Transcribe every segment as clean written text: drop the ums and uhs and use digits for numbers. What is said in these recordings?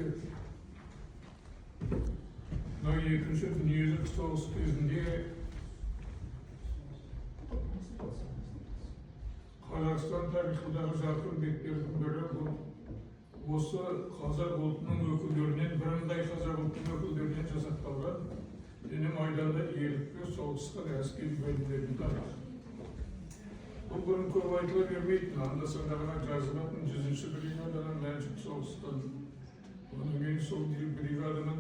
кесіп. Мына екінші дүниежүзілік соғыс кезінде Қазақстан тарихындағы жарқын беттердің бірі бұл. Осы қазақ ұлтының өкілдерінен, бірыңғай қазақ ұлтының өкілдерінен жасақталған және майданда ерлікпен соғысқан әскери бөлімдерін тарихы. Бұл бұрын көп айтыла бермейтін, анда-санда ғана жазылатын 100-ші бригаданың Мәншүк соғысқан. Одан кейін сол бригаданың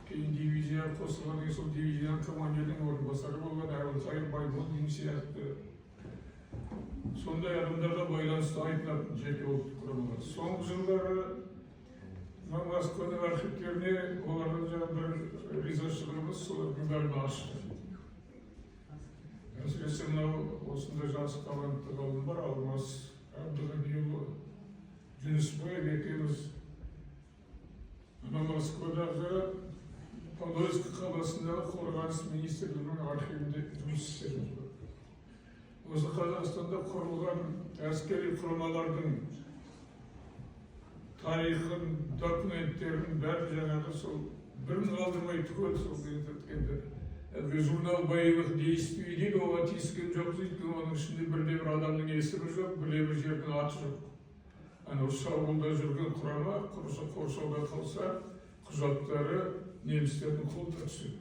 кейін дивизия қосылған, сол дивизияның командирінің орынбасары болған Әбілқайыр Баймолдин сияқты сондай адамдарға байланысты айтылатын жеке ұлттық құрамалар. Соңғы жылдары Москваның архивтеріне олардың жаңа бір ризашылығымыз солардың бәрін ашты. Әсіресе мынау осындай жас талантты ғалым бар, Алмас Әбдіғалиұлы Жүнісбаев екеуміз Москвадағы Подольск қаласындағы қорғаныс министрлігінің архивінде жұмыс істедім. Осы Қазақстанда құрылған әскери құрамалардың тарихын, документтерін бәрі жаңағы сол бірін қалдырмай түгел сол енді журнал боевых действий дейді, оған тиіскен жоқ дейді, оның ішінде бірде-бір адамның есімі жоқ, бірде-бір жердің аты жоқ. Осы шабуылда жүрген құрама қоршауда қалса, құжаттары немістердің қолына түседі.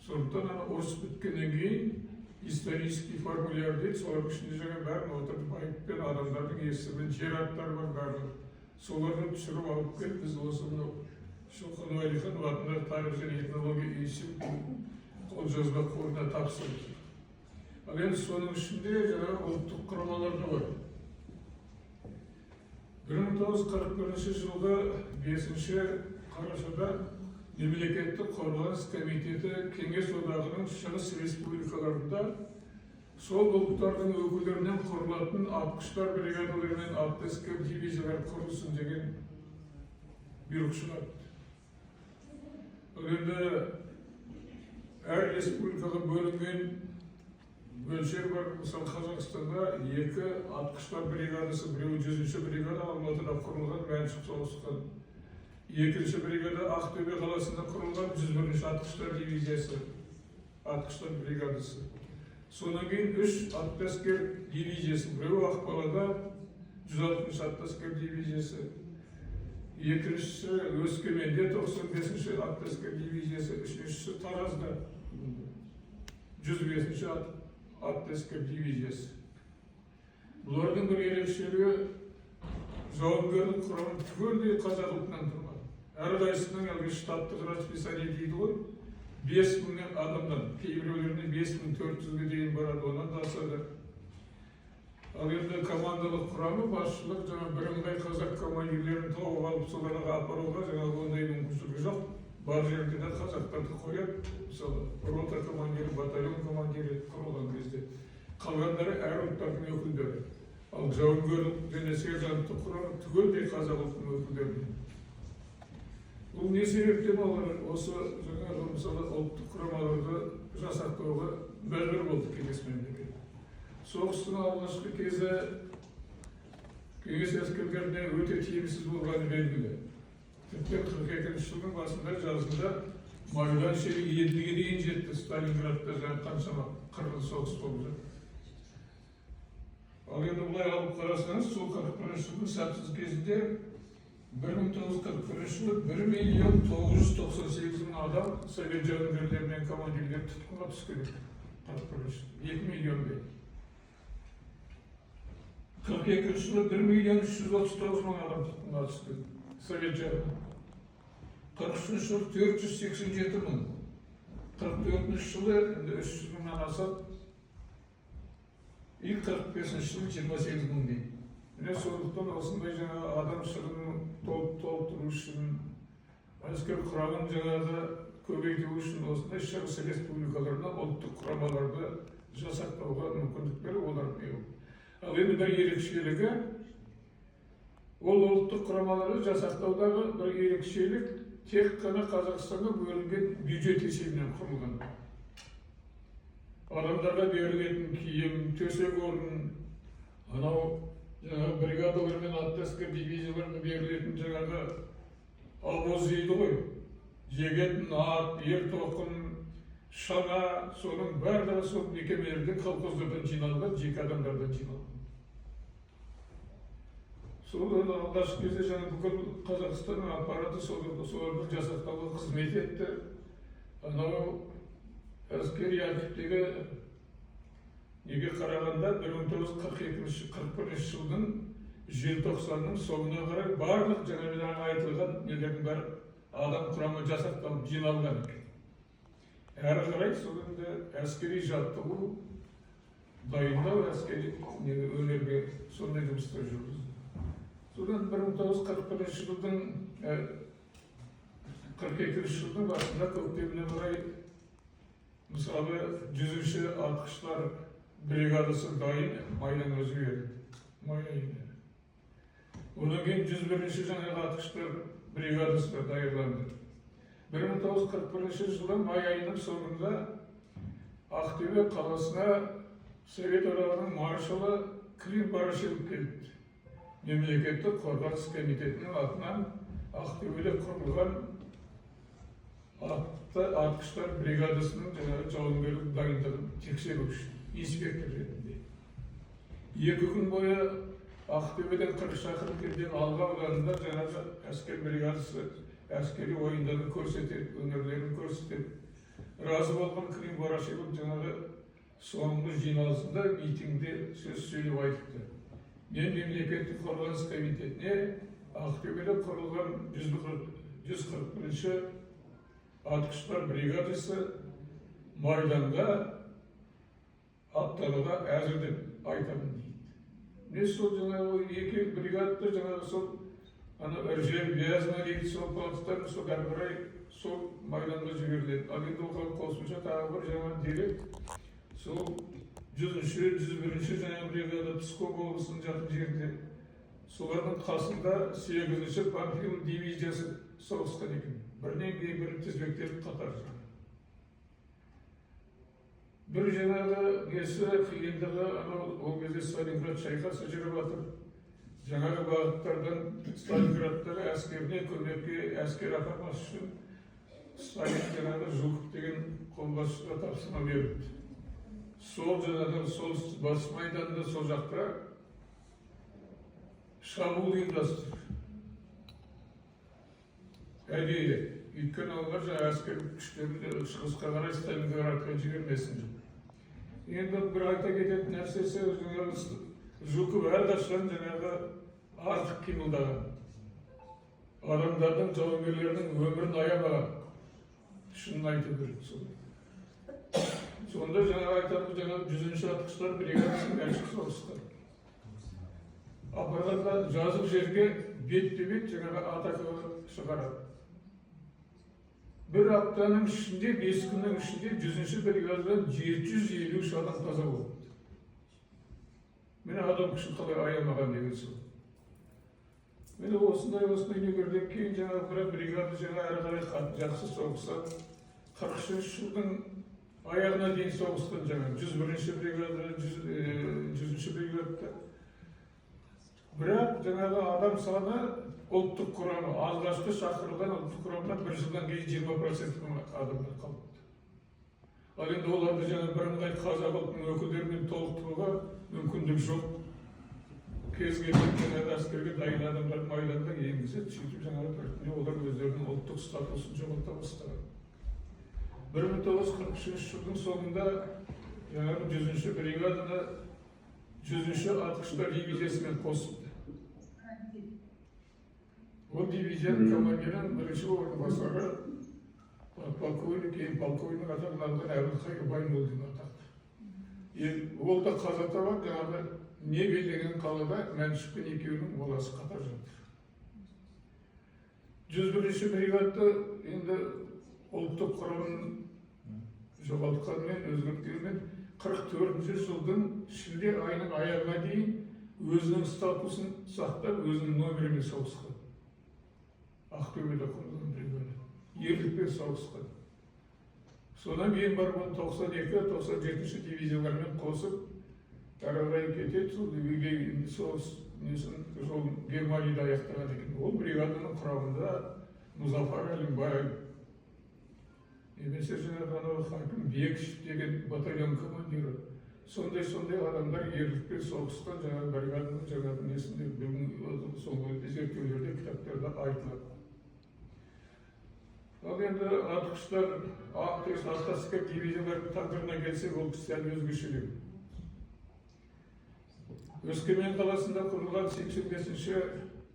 Сондықтан ұрыс біткеннен кейін исторический формуляр дейді, солардың ішінде жаңа бәрін отырып байыппен адамдардың есімі, жер аттары бар бәрі. Соларды түсіріп алып келіп, біз осы Шоқан Уәлиханов атындағы тарих және этнология институтының қолжазба қорына тапсырдық. Ал енді соның ішінде жаңағы ұлттық құрамалар да бар. 1941 жылғы 5 қарашада Мемлекеттік қорғаныс комитеті Кеңес одағының шығыс республикаларында сол ұлттардың өкілдерінен құрылатын атқыштар бригадалары мен атты әскер дивизиялар құрылсын деген бұйрық шығарды. Енді әр республикаға бөлінген бөлшек бар. Мысалы Қазақстанда 2 атқыштар бригадасы, біреуі 100-ші бригада Алматыда құрылған, Мәншүк соғысқан. 2-ші бригада Ақтөбе қаласында құрылған 101-ші атқыштар дивизиясы, атқыштар бригадасы. Содан кейін 3 атты әскер дивизиясы, біреуі Ақбалада 106-ші атты әскер дивизиясы, 2-ші Өскеменде 95-ші атты әскер дивизиясы, 3-ші Таразда 105-ші атты әскер дивизиясы. Бұлардың бір ерекшелігі жауынгерлік құрамы түгелдей қазақ ұлтынан тұрған. Әрқайсысының әлгі штаттық расписание дейді ғой, 5000 адамнан, кейбіреулеріне 5400-ге дейін барады, онан да асады. Ал енді командалық құрамы, басшылық жаңа бірыңғай қазақ командирлерін тауып алып соларға апаруға жаңағы ондай мүмкіншілігі жоқ. Бар жерде де қазақтарды қояды, мысалы рота командирі, батальон командирі құрылған кезде. Қалғандары әр ұлттардың өкілдері. Ал жауынгерлік және сержанттық құрамы түгелдей қазақ ұлтының өкілдері. Бұл не себептен олар осы жаңағы мысалы ұлттық құрамаларды жасақтауға мәжбүр болды кеңес мемлекеті. Соғыстың алғашқы кезі кеңес әскерлеріне өте тиімсіз болғаны белгілі. Тіпті 42-ші жылдың басында жазында Майдан шері Еділге дейін жетті. Сталинградта жаңа қаншама қырғын соғыс болып жатыр. Ал енді бұлай алып қарасаңыз, сол 41-ші жылдың сәтсіз кезінде 1941 жылы 1.998.000 адам совет жауынгерлері мен командирлер тұтқынға түскен. 2 миллиондай. 42 жылы 1.339.000 адам тұтқынға түскен. Совет жауынгерлері. 43 жылы 487.000. 44 жылы 300.000-нан асады. 45 жылы 28.000 дейді. Сондықтан осындай жаңа адам шығынын толықтыру үшін, әскер құрамын жаңағы көбейту үшін осындай шығыс республикаларына ұлттық құрамаларды жасақтауға мүмкіндік беріп олар беру. Ал енді бір ерекшелігі, ол ұлттық құрамаларды жасақтаудағы бір ерекшелік тек қана Қазақстанға бөлінген бюджет есебінен құрылған. Адамдарға берілетін киім, төсек орын, анау жаңағы бригадалар мен атты әскер дивизияларына берілетін жаңағы Обоз дейді ғой. Жегетін ат, ер тоқым, шана, соның барлығы сол мекемелерден, колхоздардан жиналған, жеке адамдардан жиналған. Сол алғашқы кезде жаңа бүкіл Қазақстан аппараты соларды жасақтауға қызмет етті. Анау әскери активтегі неге қарағанда 1942 жылдың желтоқсанның соңына қарай барлық жаңа айтылған нелердің бәрі адам құрамы жасақталып жиналған екен. Әрі қарай соңында әскери жаттығу, дайындау, әскери өнерге сондай жұмыстар жүргізді. Содан 1941 жылдың 42 жылдың басында көктеміне қарай мысалы 100-ші атқыштар бригадасы дайын майданға жіберілді. Май айында. Одан кейін 101-ші жаңағы атқыштар бригадасы да дайырланды. 1941 жылы май айының соңында Ақтөбе қаласына Совет одағының маршалы Клим Барашев келді. Мемлекеттік қорғаныс комитетінің атынан Ақтөбеде құрылған атқыштар бригадасының жаңағы жауынгерлік дайындығын тексеру үшін инспектор ретінде. 2 күн бойы Ақтөбеден 40 шақырым жерден Алға ауданында жаңағы әскер бригадасы әскери ойындарын көрсетеді, өнерлерін көрсетеді. Разы болған Клим Барашев жаңағы соңғы жиналысында митингде сөз сөйлеп айтыпты. Мен мемлекеттік қорғаныс комитетіне Ақтөбеде құрылған 141-ші атқыштар бригадасы майданға аттануға әзір деп айтамын дейді. Мен сол жаңағы 2 бригадты жаңағы сол Іржел, Вязма дейді, сол плацтар, сол әрі қарай сол майданға жіберіледі. Ал енді оған қосымша тағы бір жаңа дерек, сол 100-ші, 101-ші жаңа бригада Псков облысының жақын жерінде солардың қасында 8-ші Панфилов дивизиясы соғысқан екен. Бірінен кейін бірі тізбектеліп қатар жатыр. Бір жаңағы несі қиындығы, ол кезде Сталинград шайқасы жүріп жатыр. Жаңағы бағыттардан Сталинградтағы әскеріне көмекке әскер апармас үшін Сталин жаңағы Жуков деген қолбасшыға тапсырма берді. Сол жаңағы солтүстік батыс майданында сол жақта шабуыл ұйымдастырды. Әдейі. Өйткені олар жаңа әскер күштерін шығысқа қарай Сталинградқа жібермесін деп. Енді бір айта кететін нәрсесі Жуков әрқашан жаңағы артық қимылдаған. Адамдардың, жауынгерлердің өмірін аямаған. Шынын айту керек сол. Сонда жаңағы айтамыз, жаңағы 100-ші атқыштар бригадасының әшік соғысты. Апарғанда жазық жерге бет-бет жаңағы атакаға шығарады. Бір аптаның ішінде, 5 күннің ішінде 100-ші бригададан 753 адам таза болды. Мені адам күшін қалай аямаған деген сол. Мені осындай нелерден кейін жаңағы бір бригада жаңа әрі қарай жақсы соғысады. 43 жылдың аяғына дейін соғысқан жаңа 101-ші бригада, 100-ші бригада. Бірақ жаңағы адам саны ұлттық құрамы, алғашқы шақырылған ұлттық құрамынан 1 жылдан кейін 20% адамдар қалыпты. Ал енді оларды жаңа бірыңғай қазақ ұлтының өкілдерімен толықтыруға мүмкіндік жоқ. Кез келген жаңағы әскерге дайын адамдар майданда енгізеді, сөйтіп жаңағы біртіндеп олар өздерінің ұлттық статусын жоғалта бастаған. 1943 жылдың соңында жаңағы 100-ші бригаданы 100-ші атқыштар дивизиясымен қосылды. Ол дивизияның командирінің бірінші орынбасары полковник, кейін полковник атағын алған Әбілқайыр Баймолдин атақты. Ол да қаза тауып, жаңағы Невель деген қалада Мәншүкпен екеуінің моласы қатар жатыр. 101-ші бригадты енді ұлттық құрамын жоғалтқанымен, өзгерткенімен 44 жылдың шілде айының аяғына дейін өзінің статусын сақтап, өзінің номерімен соғысқан. Ақтөбеде құрылған бригада. Ерлікпен соғысқан. Содан кейін бар 92-97-ші дивизиялармен қосып, әрі қарай кетеді, сол соғыс жолын Германияда аяқтаған екен. Ол бригаданың құрамында Muzaffar Әлімбаев, немесе жаңағы Хакім Бекішев деген батальон командирі. Сондай адамдар ерлікпен соғысқан жаңағы бригаданың жаңағы несінде бүгін соңғы зерттеулерде кітаптарда айтылады. Ал енді атқыштар аттасқа дивизиялардың тағдырына келсек, ол сәл өзгешелеу. Өскемен қаласында құрылған 85-ші